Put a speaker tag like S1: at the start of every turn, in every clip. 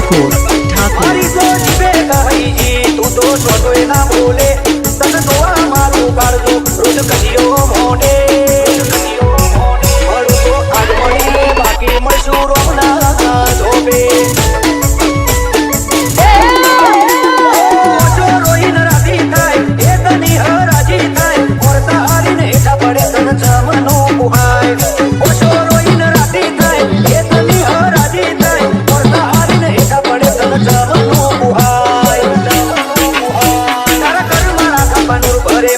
S1: ઠાકોર
S2: મારી તો જીવે ગઈ જી તું તો છોટોય ના બોલે તન જોવા મારું કાળજો રોજ કજીઓ મોઢે મારું તો આજ મળીને બાકી મળશું રોમના ધોબે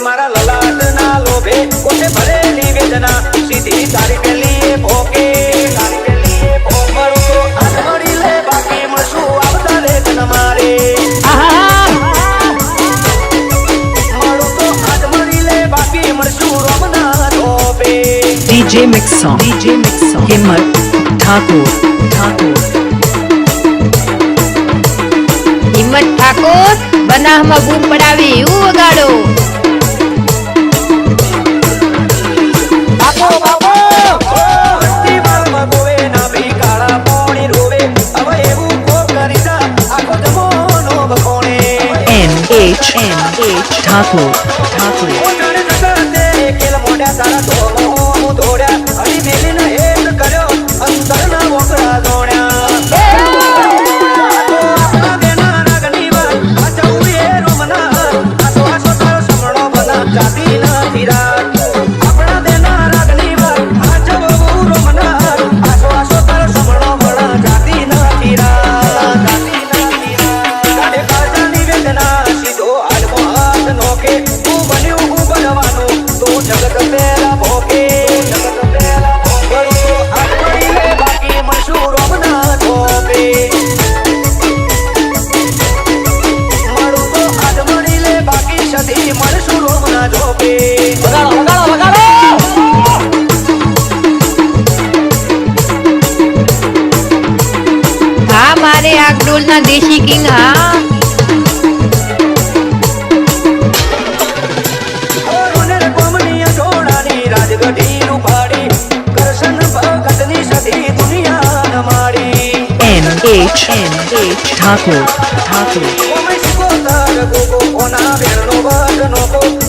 S2: મારા લલાટ ના લોભે કોને ભરેલી વેદના સીધી તારી પેલી ભોકે મારું તો આજ મળી લે બાકી મળશું આવતા રે તન મારે મારું તો આજ મળી લે બાકી મળશું રોમના ધોબે
S1: DJ Mixon હિંમત ઠાકોર
S3: હિંમત ઠાકોર બનાહમાં બૂમ પડાવી એવું વગાડો
S1: ઠાકોર
S3: હા મારે આગડોલ ના દેશી કિંગ હા
S1: ઠાકોર